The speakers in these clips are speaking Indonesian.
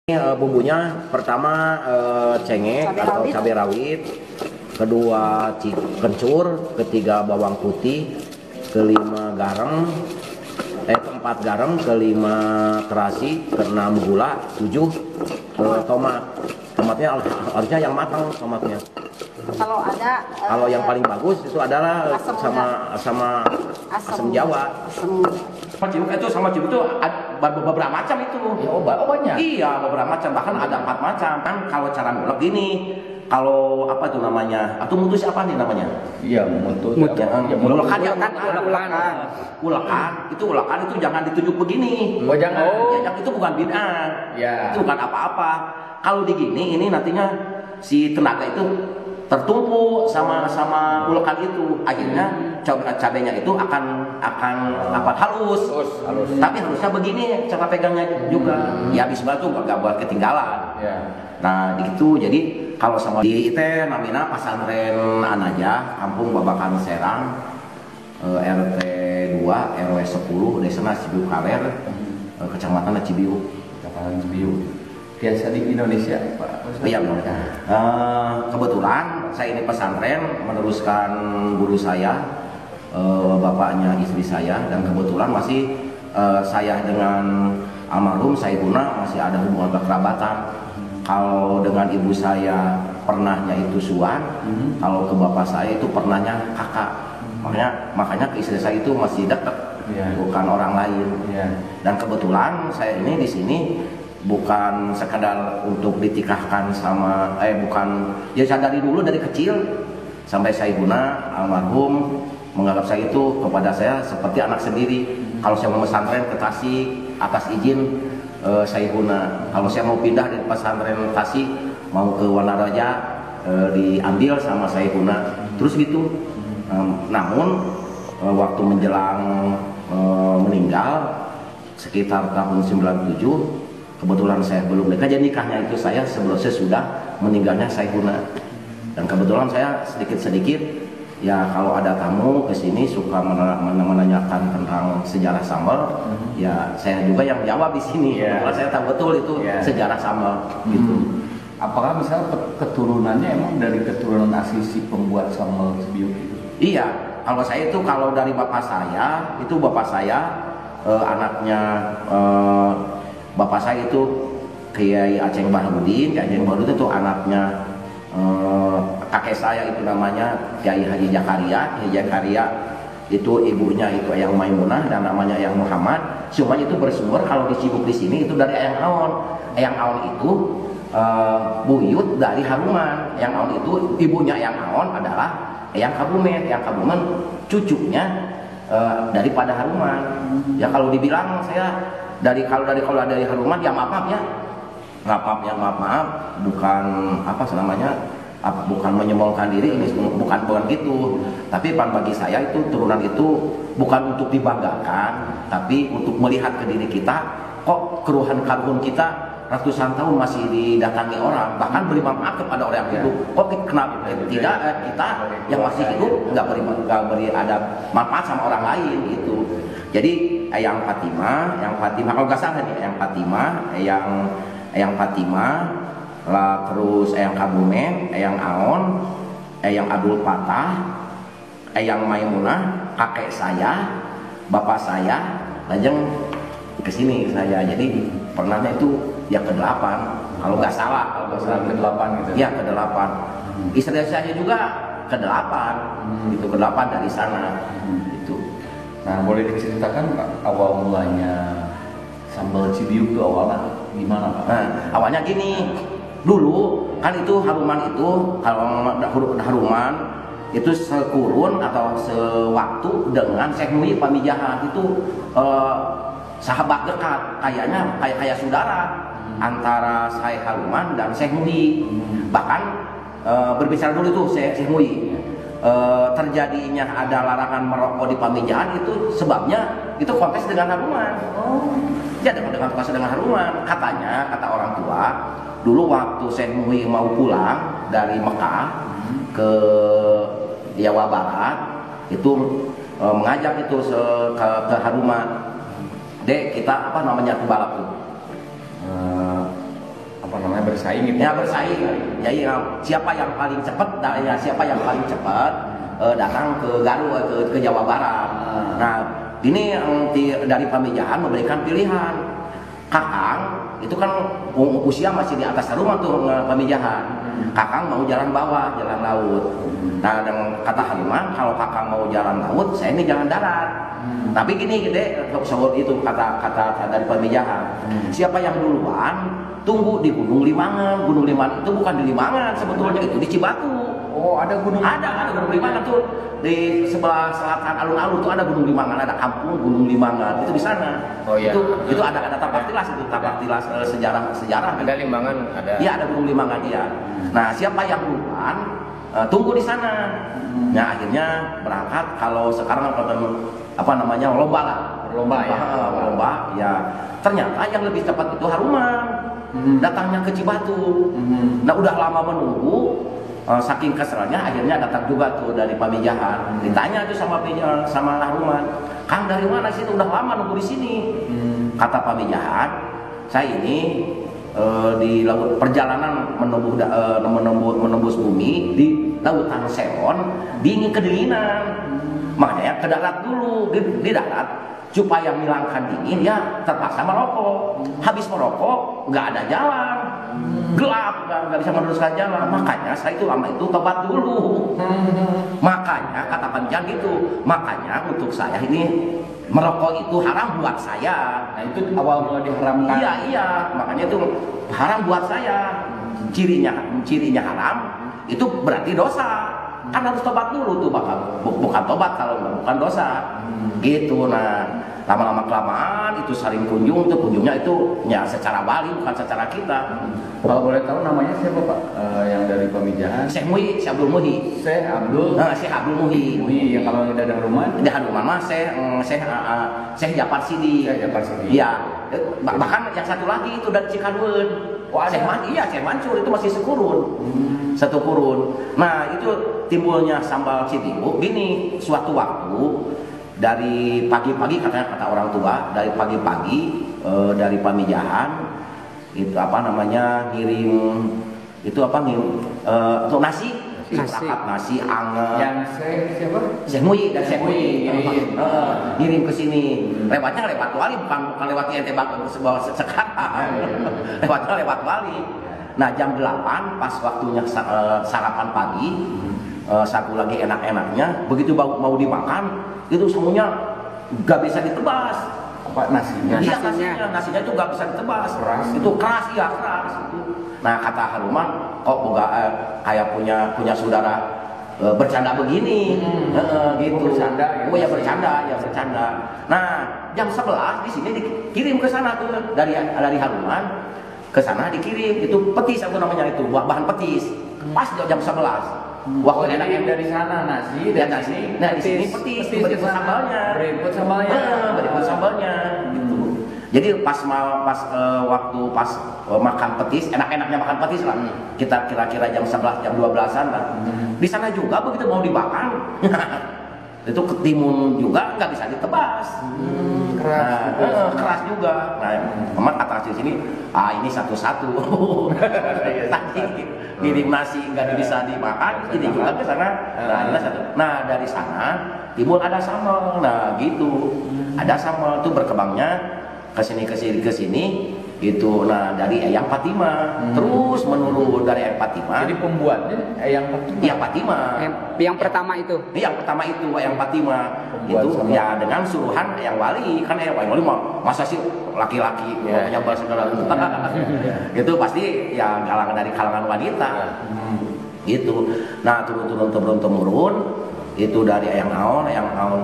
Ini bumbunya pertama cengkeh atau cabai rawit, kedua kencur, ketiga bawang putih, kelima garam, keempat garam, kelima terasi, keenam gula, tujuh tomat. Tomatnya harusnya yang matang tomatnya. Kalau yang paling bagus itu adalah sama asam Jawa. Sama cibuk itu beberapa macam itu. Ya, obatnya. Iya, beberapa macam, bahkan ada 4 macam. Kan kalau cara ngulek gini, kalau apa itu namanya? Atau mutus apa nih namanya? Iya, mutus. Ulekan ya kan? Ulekan itu jangan ditunjuk begini. Oh, jangan. Ya, itu bukan bid'ah. Ya. Itu bukan apa-apa. Kalau digini ini nantinya si tenaga itu tertumpu sama ulekan itu, akhirnya cabenya itu akan halus. Tapi harusnya begini cara pegangnya juga. Ya bismillah tuh gak buat ketinggalan. Ya. Nah gitu, jadi kalau sama di itu namanya Pasantren Anaja, Kampung Babakan Serang, RT 2 RW 10 Desa Cibiuk Kaler, Kecamatan Cibiuk. Kecamatan Cibiuk. Biasa di Indonesia, Pak. Iya, kebetulan saya ini pesantren meneruskan guru saya, bapaknya istri saya, dan kebetulan masih saya dengan almarhum Sayyiduna masih ada hubungan kekerabatan. Kalau dengan ibu saya pernahnya itu suan, kalau ke bapak saya itu pernahnya kakak. Makanya ke istri saya itu masih dekat, bukan orang lain. Dan kebetulan saya ini di sini bukan sekadar untuk ditikahkan sama bukan, ya saya dari dulu dari kecil sampai Sayyiduna almarhum menganggap saya itu kepada saya seperti anak sendiri. Kalau saya mau pesantren ke Tasik atas izin Sayyiduna, kalau saya mau pindah dari pesantren Tasik mau ke Wanaraja diambil sama Sayyiduna, terus gitu. Namun waktu menjelang meninggal sekitar tahun 97, kebetulan saya belum nikah, jadi nikahnya itu saya sesudah meninggalnya Sayyiduna. Dan kebetulan saya sedikit-sedikit ya kalau ada tamu ke sini suka menanyakan tentang sejarah sambal, ya saya juga yang jawab di sini. Kebetulan saya tahu betul itu sejarah sambal gitu. Apakah misalnya keturunannya emang dari keturunan asli si pembuat sambal Cibiuk itu? Iya, kalau saya itu kalau dari bapak saya itu anaknya bapak saya itu Kiai Aceh Baharudin. Kiai Aceh Baharudin itu anaknya kakek saya itu namanya Kiai Haji Jakaria. Haji Jakaria itu ibunya itu Eyang Maimunah dan namanya Eyang Muhammad. Semuanya itu bersumber kalau di Cibiuk di sini itu dari Eyang Aon. Eyang Aon itu buyut dari Haruman. Eyang Aon itu ibunya Eyang Aon adalah Eyang Kabumen. Eyang Kabumen cucunya daripada Haruman. Ya kalau dibilang saya kalau dari Haruman ya maaf ya, maaf, bukan apa namanya, bukan menyembolkan diri, ini bukan gitu. Tapi bagi saya itu turunan itu bukan untuk dibanggakan, tapi untuk melihat ke diri kita, kok keruhan kita ratusan tahun masih didatangi orang, bahkan beri maaf kepada orang yang hidup. Kok kenapa tidak kita yang masih hidup nggak beri ada manfaat sama orang lain gitu. Jadi Eyang Fatimah kalau nggak salah nih, Eyang Fatimah lah, terus Eyang Kabumen, Eyang Aon, Eyang Abdul Fatah, Eyang Maimunah, kakek saya, bapak saya, lajeng kesini saya. Jadi pernahnya itu ya ke-8 kalau nggak salah, ke-8 gitu. Ya ke-8. Istri saya juga ke-8, itu ke-8 dari sana. Itu. Nah, boleh diceritakan awal mulanya sambal Cibiuk itu awalnya gimana, Pak? Nah, awalnya gini, dulu kan itu Haruman itu sekurun atau sewaktu dengan Syekh Muhyi Pamijahan itu sahabat dekat, kayak saudara antara Syekh Haruman dan Syekh Muhyi. Bahkan berbicara dulu itu Syekh Muhyi. Terjadinya ada larangan merokok di Pamijahan itu sebabnya itu kontes dengan Haruman. Ya dengan kontes dengan Haruman. Kata orang tua dulu waktu Syekh Muhyi mau pulang dari Mekah ke Jawa Barat itu mengajak itu ke Haruman. Dek, kita apa namanya tuh balap tuh bersaing gitu. Ya bersaing. Ya, iya, siapa yang paling cepat, ya siapa yang paling cepat datang ke Garut, ke Jawa Barat. Nah, ini dari Pamijahan memberikan pilihan. Kakang itu kan usia masih di atas rumah tuh Pamijahan. Kakang mau jalan bawah, jalan laut. Nah, dan kata Haruman, kalau kakang mau jalan laut, saya ini jalan darat. Tapi gini, gede, itu kata dari Pamijahan. Siapa yang duluan, tunggu di Gunung Limangan. Gunung Limangan itu bukan di Limangan, sebetulnya itu di Cibatu. Oh, ada gunung. Ada Gunung Limangan tuh di sebelah selatan alun-alun tuh ada Gunung Limangan, ada kampung Gunung Limangan itu di sana. Oh iya. Itu ada tapak tilas itu tapak tilas sejarah. Ada Limangan, ada. Iya, ada Gunung Limangan iya. Nah, siapa yang duluan tunggu di sana. Nah, akhirnya berangkat. Kalau sekarang apa namanya lomba lah. Lomba ya. Lomba ya. Ternyata yang lebih cepat itu Haruman. Datangnya ke Cibatu. Nah, udah lama menunggu. Saking keselnya akhirnya datang juga tuh dari Pamijahan. Ditanya tuh sama Haruman, "Kang dari mana sih? Udah lama nunggu di sini." Kata Pamijahan, "Saya ini di laut perjalanan menembus bumi di lautan Seon, dingin kedinginan. Makanya ke darat dulu, di darat supaya menghilangkan dingin ya terpaksa merokok. Habis merokok nggak ada jalan, gelap, nggak bisa meneruskan jalan. Makanya saya itu lama itu tobat dulu." Makanya kata Pamijahan gitu, makanya untuk saya ini merokok itu haram buat saya. Nah, itu awal mula diharamkan. Iya, makanya itu haram buat saya. Cirinya haram itu berarti dosa. Kan harus tobat dulu tuh, bukan tobat kalau bukan dosa. Gitu. Nah, lama-lama kelamaan itu saling kunjungnya itu ya secara Bali bukan secara kita. Kalau boleh tahu namanya siapa Pak? Yang dari Pamijahan? Syekh Abdul Muhi. Syekh Abdul. Syekh Abdul Muhi. Yang kalau di Dadang Rumah? Di Hanuman mah Syekh Japar Sidi. Syekh Japar Sidi. Iya. Bahkan yang satu lagi itu dari Cikanweun. Syekh Mansur itu masih satu kurun. Nah, itu timbulnya sambal Cibingu gini, suatu waktu dari pagi-pagi kata orang tua, dari pagi-pagi dari Pamijahan itu apa namanya ngirim untuk nasi anget. Yang siapa? Syekh Muyi dan Syekh Muyi ngirim ke sini. Lewatnya lewat Wali, bukan lewat ente sebawa sekarang. Lewatnya lewat Wali. Nah, jam 8 pas waktunya sarapan pagi, saku lagi enak-enaknya, begitu mau dimakan, itu semuanya gak bisa ditebas. Apa nasinya? Iya, nasinya itu gak bisa ditebas. Keras. Itu keras. Nah, kata Haruman, kok kayak punya saudara bercanda begini, gitu. Bercanda, ya bercanda. Nah, jam 11 di sini dikirim ke sana tuh dari Haruman ke sana dikirim itu petis apa namanya itu bahan petis. Pas jam 11. Waktu enak dari sana nasi, dari nasi. Nah, di sini petis berikut sambalnya. Berikut sambalnya. Gitu. Jadi pas waktu makan petis, enak-enaknya makan petis lah. Kita kira-kira jam 11, jam 12-an lah. Di sana juga begitu mau dimakan, itu ketimun juga nggak bisa ditebas. Keras juga. Nah, Mamat kata di sini, ini satu-satu. Tadi ngirim nasi nggak bisa dimakan, ini juga ke sana. Nah, dari sana timbul ada sambal. Nah, gitu. Ada sambal itu berkembangnya ke sini gitu. Nah, dari Eyang Fatima terus menurun dari Eyang Fatima. Jadi pembuatnya Eyang Fatima. Yang pertama itu. Yang pertama itu Eyang Fatima. Itu ya dengan suruhan Eyang Wali. Kan Eyang Wali masa sih laki-laki menyambal segala itu. Itu pasti ya dari kalangan wanita. Gitu. Nah, turun itu dari Eyang Aon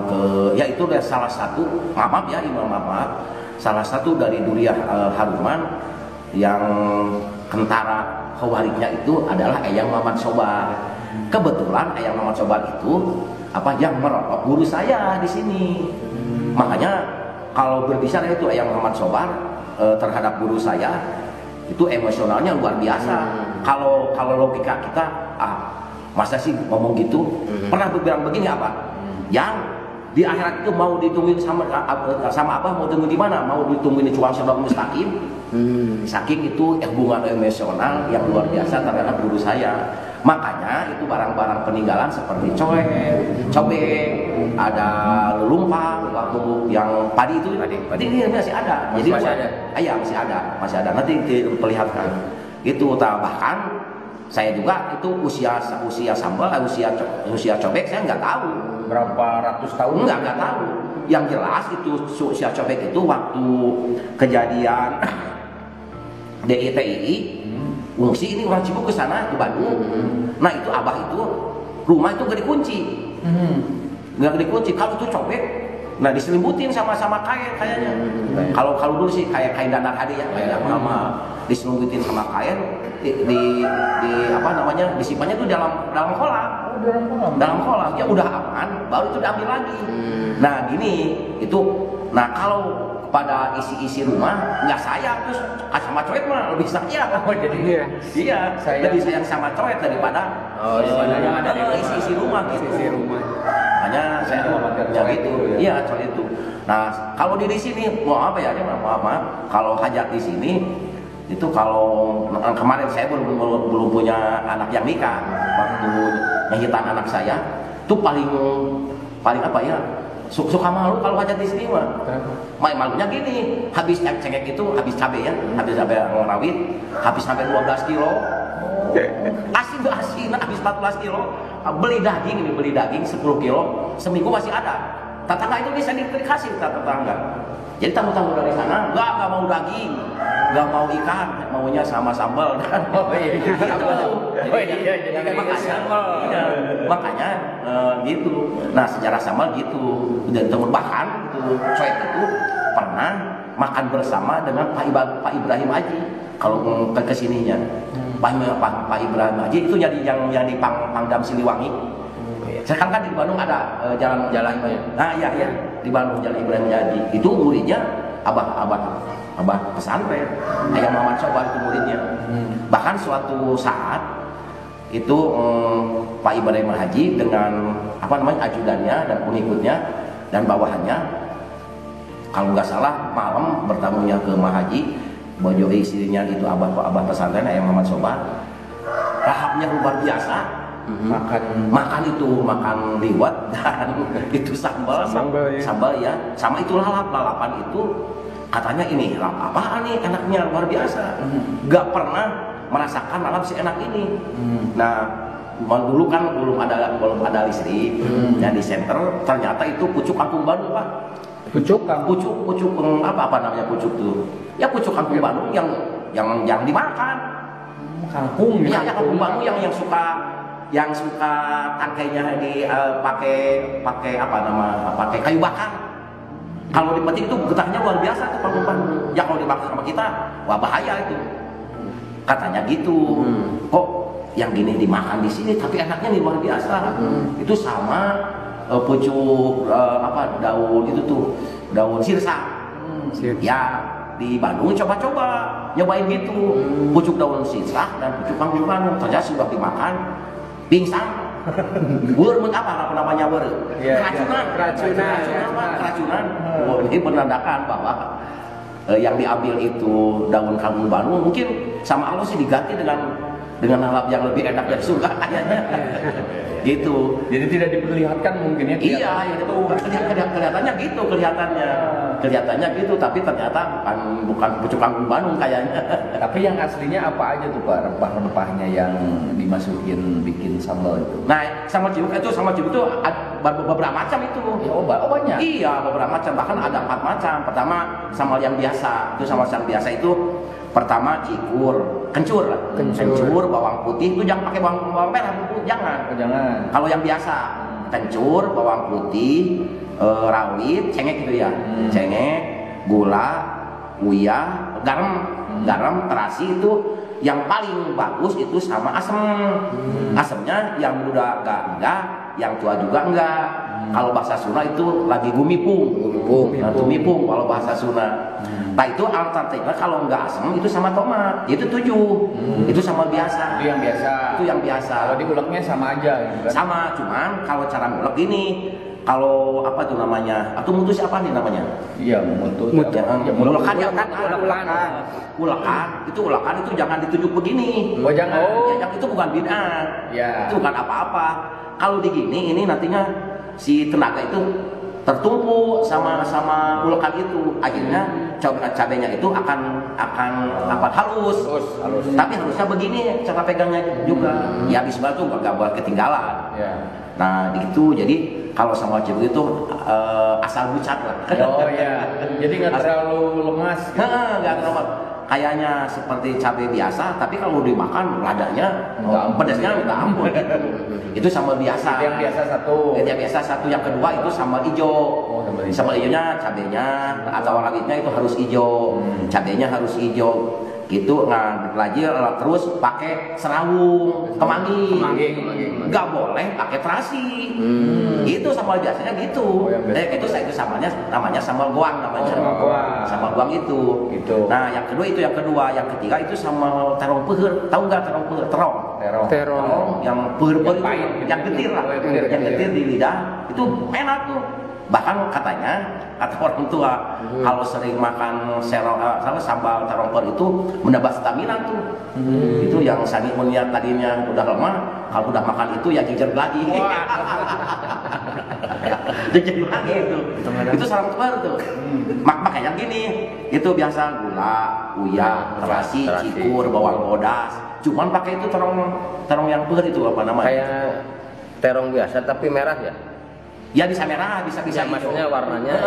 ke ya itu salah satu Imam Mamat. Salah satu dari Duriah Haruman yang kentara khawarijnya itu adalah Eyang Mamat Sobar. Kebetulan Eyang Mamat Sobar itu yang merokok guru saya di sini. Makanya kalau berbicara itu Eyang Mamat Sobar terhadap guru saya itu emosionalnya luar biasa. Kalau logika kita masa sih ngomong gitu? Pernah bilang begini apa? Yang di akhirat itu mau ditungguin sama Abah, mau tunggu di mana? Mau ditungguin di Cuang Siratal Mustaqim Saking itu hubungan emosional yang luar biasa terhadap guru saya. Makanya itu barang-barang peninggalan seperti cobek, ada lelumpang waktu yang padi itu ini masih ada. Jadi masih ada. Iya masih ada. Nanti diperlihatkan. Itu bahkan saya juga itu usia sambal, usia cobek saya nggak tahu. Berapa ratus tahun? Nggak tahu. Yang jelas itu usia cobek itu waktu kejadian DITII ngungsi ini orang Cibuk ke sana ke Bandung. Nah itu abah itu rumah itu gak dikunci, nggak dikunci. Kalau itu cobek, nah diselimutin sama kain kayaknya. Kalau dulu sih kayak kain dandang hadi ya, kayak lama diselimutin sama kain di apa namanya disimpannya tuh dalam kolam. Dalam kolam ya udah aman, baru itu diambil lagi. Nah gini itu, nah kalau pada isi rumah nggak sayang terus sama coet mah lebih sayang. Iya lebih sayang sama coet daripada yang ada di isi rumah gitu. Hanya saya yang itu iya coet itu. Nah kalau di sini mau apa ya, maaf kalau hajat di sini itu, kalau kemarin saya belum punya anak yang nikah, waktu nyahitan anak saya itu paling apa ya, suka malu kalau hajat di sini mah. Malunya gini, habis cengkeh itu, habis cabai rawit, habis sampai 12 kilo. Asin habis 14 kilo. Beli daging 10 kilo, seminggu masih ada. Tetangga itu bisa dikasih tetangga. Jadi tamu-tamu dari sana nggak mau daging, nggak mau ikan, maunya sama sambal dan makanya gitu. Nah sejarah sambal gitu. Dan bahkan itu coet itu pernah makan bersama dengan Pak Ibrahim Haji kalau ke kesininya. Pak Ibrahim Haji itu jadi yang di Pangdam Siliwangi. Sekarang kan di Bandung ada jalan nah iya di Bandung jalan Ibrahim Haji. Itu muridnya abah pesantren Ayah Muhammad Sobar itu muridnya. Bahkan suatu saat itu Pak Ibrahim Haji dengan ajudannya dan pengikutnya dan bawahannya, kalau nggak salah malam bertamunya ke Mahaji bojo istrinya itu abah pesantren Ayah Muhammad Sobar. Lahapnya luar biasa. Makan liwat dan itu sambal ya, sama itu lalapan itu katanya ini apaan nih enaknya luar biasa. Gak pernah merasakan lalap si enak ini. Nah dulu kan belum ada listrik, yang di center ternyata itu pucuk kampung Bandung Pak. Pucuk apa namanya pucuk tuh? Ya pucuk kampung Bandung yang dimakan. Kampung Bandung yang suka tangkainya pakai kayu bakar. Kalau dipetik itu getahnya luar biasa tuh Bandung. Ya kalau dimakan sama kita, wah bahaya itu. Katanya gitu. Kok yang gini dimakan di sini tapi enaknya nih luar biasa. Itu sama pucuk daun itu tuh, daun sirsa. Ya di Bandung coba-coba nyobain gitu. Pucuk daun sirsa dan pucuk kampung Bandung. Ternyata sudah dimakan pingsan. Apa namanya keracunan. Ini menandakan bahwa yang diambil itu daun kampung Bandung mungkin sama Allah sih diganti dengan lalap yang lebih enak dari surga kayaknya. Gitu. Jadi tidak diperlihatkan mungkin ya. Iya, itu kelihatannya gitu, tapi ternyata bukan pucuk kampung Bandung kayaknya. Tapi yang aslinya apa aja tuh Pak, rempah-rempahnya yang dimasukin bikin sambal itu? Nah, sambal cibuk itu beberapa macam itu. Oh banyak. Iya, beberapa macam, bahkan ada 4 macam. Pertama sambal yang biasa. Itu sambal yang biasa itu pertama kencur, bawang putih itu jangan pakai bawang merah, jangan. Kalau yang biasa kencur, bawang putih, rawit, cengek gitu ya, cengek, gula, uyah, garam, terasi itu yang paling bagus itu sama asem. Asemnya yang muda enggak, yang tua juga enggak. Kalau bahasa Sunda itu lagi gumipung kalau bahasa Sunda. Nah itu alternatifnya kalau enggak asem itu sama tomat, itu 7. Itu sama biasa. Itu yang biasa. Kalau diuleknya sama aja gitu kan? Sama, cuman kalau cara ngulek gini, kalau apa tuh namanya? Atau mutus apa nih namanya? Iya, mulut. Ulakan ya, Ulakan. Ulakan itu jangan ditunjuk begini. Oh, jangan. Yang itu bukan bid'ah. Ya. Itu bukan apa-apa. Kalau digini ini nantinya si tenaga itu tertumpu sama ulakan itu. Akhirnya cabenya itu akan apa halus. Tapi harusnya begini cara pegangnya juga. Ya bismillah tuh nggak boleh ketinggalan. Ya. Nah itu jadi kalau sama cabai itu asal bucat lah. Oh ya. Jadi nggak terlalu lemas. Gitu. Nggak terlalu. Kayaknya seperti cabai biasa, tapi kalau dimakan ladanya, pedasnya nggak ampun gitu. Itu sambal biasa. Itu yang biasa satu. Yang biasa satu, yang kedua itu sambal hijau. Oh, sambal hijau. Sambal hijaunya cabenya atau rawitnya itu harus hijau, cabenya harus hijau. Gitu, nah lagi terus pakai serawung, kemangi. Nggak boleh pakai terasi. Itu sambal biasanya gitu. Itu sambalnya namanya sambal goang namanya. Sambal goang itu. Gitu. Nah yang kedua itu yang kedua, yang ketiga itu sambal terong peuheur. Tahu nggak terong peuheur? Terong yang peuheur itu, yang getir lah, yang getir di lidah itu enak tuh. Bahkan katanya kata orang tua kalau sering makan sambal terong peuheur itu menambah stamina tuh. Itu yang sani punya tadinya udah lemah, kalau udah makan itu ya jejer lagi. Jejer lagi itu. Itu sarang peuheur tuh. Makanya gini, itu biasa gula, uyah, terasi, cikur, bawang bodas. Cuman pakai itu terong yang peuheur itu apa namanya? Kayak terong biasa tapi merah ya? Ya bisa merah, bisa Ya, hijau. maksudnya warnanya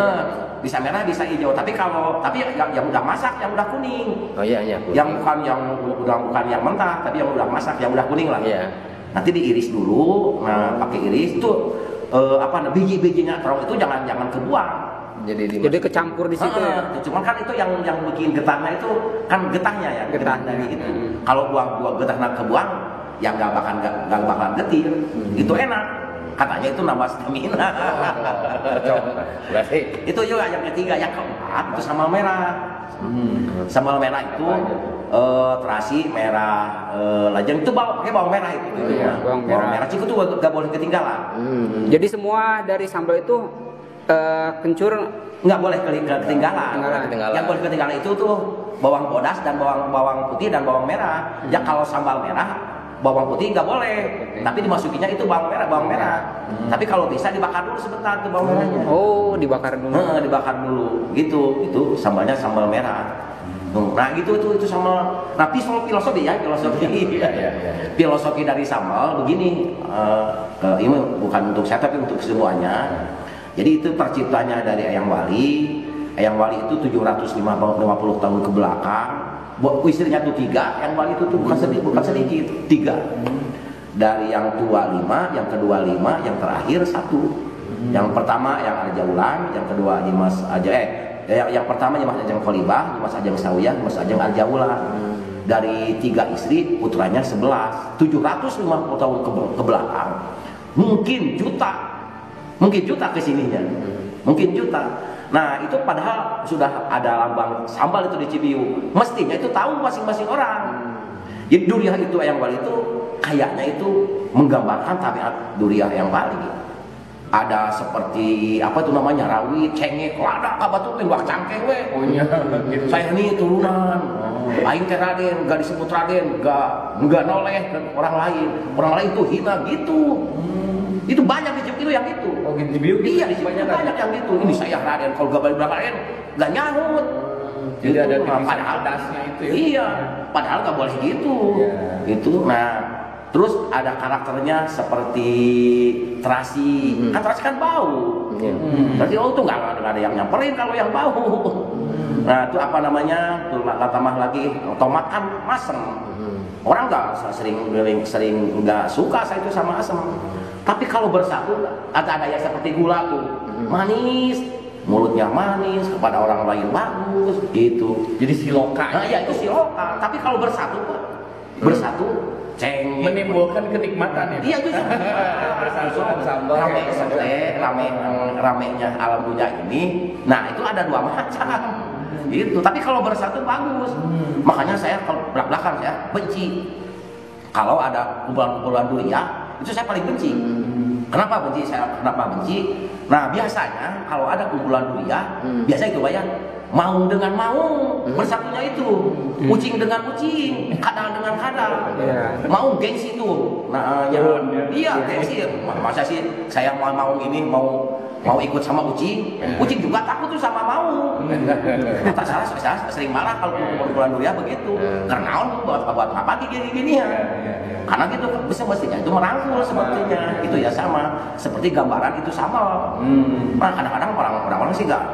bisa merah, bisa hijau. Tapi yang udah masak, yang udah kuning. Oh iya iya. Yang bukan yang mentah, tapi yang udah masak, yang udah kuning lah. Iya. Nanti diiris dulu. Nah, pakai iris itu biji-bijinya terong itu jangan kebuang. Jadi kecampur di situ ya. Cuman kan itu yang bikin getahnya itu kan getahnya ya, getah dari itu. Kalau buang getahnya kebuang, ya nggak bakal getir. Itu enak. Katanya itu nambah stamina. Berarti Itu juga yang ketiga, yang keempat itu sambal merah. Sambal merah itu terasi merah, lajang itu pakai bawang merah itu. Bawang merah. Ciku tuh gak boleh ketinggalan. Jadi semua dari sambal itu kencur Nggak boleh ketinggalan. Yang boleh ketinggalan itu tuh bawang bodas dan bawang putih dan bawang merah. Ya kalau sambal merah bawang putih nggak boleh, tapi dimasukinya itu bawang merah. Tapi kalau bisa dibakar dulu sebentar tuh bawang merahnya. Oh, dibakar dulu. Dibakar dulu, gitu. Itu sambalnya sambal merah. Nah gitu itu sambal. Nah filosofi. Filosofi dari sambal begini. Ini bukan untuk saya tapi untuk semuanya. Jadi itu terciptanya dari Eyang Wali. Eyang Wali itu 750 tahun ke belakang. Istrinya tuh 3, yang wali itu tuh bukan sedikit 3. Dari yang tua 5, yang kedua 5, yang terakhir 1. Yang pertama yang Arjaulan, yang kedua Nyimas yang pertama Nyimas Ajeng Kolibah, Nyimas Ajeng Sawiyah, Nyimas Ajeng Arjaulan. Dari 3 istri, putranya 11. 750 tahun ke belakang. Mungkin juta kesininya. Mungkin juta. Nah itu padahal sudah ada lambang sambal itu di Cibiu. Mestinya itu tahu masing-masing orang. Jadi duriah itu Eyang Wali itu kayaknya itu menggambarkan tabiat duriah Eyang Wali. Ada seperti apa itu namanya rawit, cengek, lada, kabatu tembak cangkeng we. Oh iya. Saya ini turunan. Aing teh Raden, gak disebut Raden, gak noleh ke orang lain. Orang lain tuh hina gitu. Itu banyak di Cibiu yang gitu. Oh gitu Cibiu? Iya di Cibiu banyak yang gitu. Ini saya Raden, kalau gak balik belakang Raden, gak nyahut. Jadi ada padahal pedasnya itu ya? Iya, padahal gak boleh gitu. Itu, nah terus ada karakternya seperti terasi. Kan terasi kan bau. Terasi itu nggak ada yang nyamperin kalau yang bau. Nah itu apa namanya? Tuh tambah lagi tomat kan masem. Orang nggak sering nggak suka saya itu sama asam. Tapi kalau bersatu ada yang seperti gula tuh manis, mulutnya manis, kepada orang lain bagus gitu. Jadi siloka. Nah ya itu siloka. Tapi kalau bersatu cengeng menimbulkan kenikmatan ya. Iya itu bersatu sambal. ramenya alam dunia ini. Nah itu ada 2 macam. Gitu. Tapi kalau bersatu bagus. Makanya saya kalau belak-belakan saya benci kalau ada kumpulan-kumpulan durian itu saya paling benci. Kenapa benci? Nah biasanya kalau ada kumpulan duria, biasa itu Pak ya, maung dengan maung bersatunya itu, kucing dengan kucing, kadal dengan kadal, maung gengsi itu. Nah iya gengsi. Masa sih saya mau ini mau ikut sama kucing juga takut tuh sama mau. Tak salah, saya sering marah kalau kumpulan duria begitu. Karena buat apa gini ya? Karena gitu mestinya itu merangkul sepertinya. Itu ya sama seperti gambaran itu sambal. Nah kadang-kadang orang-orang sih nggak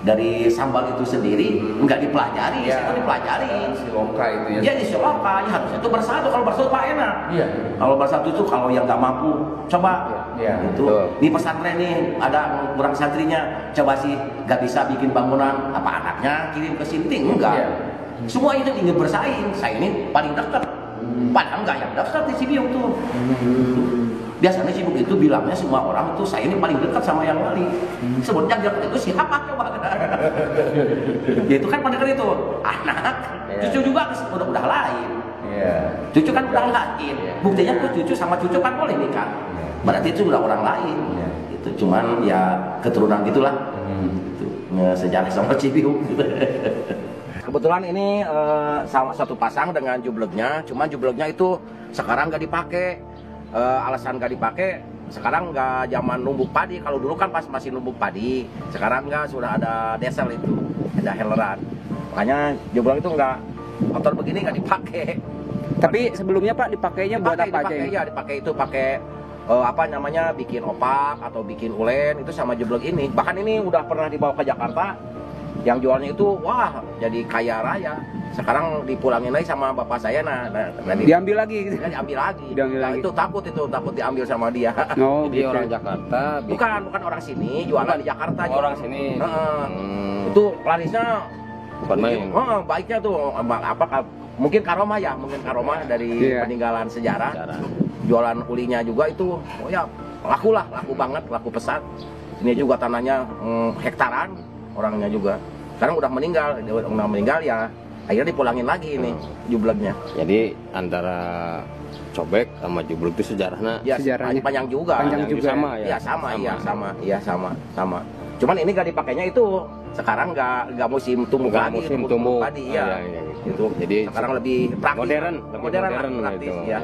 dari sambal itu sendiri nggak dipelajari, itu dipelajari. Si loka itu ya. Ya di loka ya harusnya itu bersatu. Kalau bersatu Pak enak. Iya. Kalau bersatu itu kalau yang nggak mampu coba. Itu di pesantren nih ada kurang santrinya, coba sih nggak bisa bikin bangunan, apa anaknya kirim ke Sinting enggak? Semua itu ingin bersaing. Saya ini paling dekat, padahal enggak yang dekat di Cibiuk tuh. Biasanya Cibiuk itu bilangnya semua orang tuh saya ini paling dekat sama yang wali. Sebutnya yang dekat itu siapa coba? Ya itu kan pada itu anak, cucu juga udah lain. Cucu kan udah lain. Buktinya tuh cucu sama cucu kan boleh nikah. Berarti itu udah orang lain. Itu cuman ya keturunan gitulah. Itu sejarah sama Cibiuk. Kebetulan ini sama satu pasang dengan jublegnya, cuman jublegnya itu sekarang nggak dipakai. Alasan nggak dipakai, sekarang nggak zaman numbuk padi. Kalau dulu kan pas masih numbuk padi, sekarang nggak, sudah ada desel itu, ada heleran. Makanya jubleg itu nggak, motor begini nggak dipakai. Tapi sebelumnya Pak dipakainya buat apa aja ini? Ya dipakai itu pakai apa namanya, bikin opak atau bikin ulen itu sama jubleg ini. Bahkan ini udah pernah dibawa ke Jakarta, yang jualnya itu wah jadi kaya raya. Sekarang dipulangin lagi sama bapak saya, diambil lagi gitu. Diambil lagi. Lagi. Itu takut diambil sama dia. Oh, Jadi gitu. orang Jakarta. Bukan orang sini, jualan di Jakarta. Orang sini. Itu larisnya Bukan main. baiknya tuh apa, mungkin karomah ya, dari peninggalan sejarah. Jualan ulinya juga itu laku banget, laku pesat. Ini juga tanahnya hektaran, orangnya juga. Sekarang udah meninggal ya. Akhirnya dipulangin lagi ini jublegnya. Jadi antara cobek sama jublek itu sejarahnya. Ya, sejarahnya panjang juga. Sama ya. Iya sama. Cuman ini gak dipakainya itu. Sekarang nggak musim tumbuh lagi. Musim tumbuh padi ya. Gitu. Jadi sekarang lebih praktis. modern Praktis itu. ya.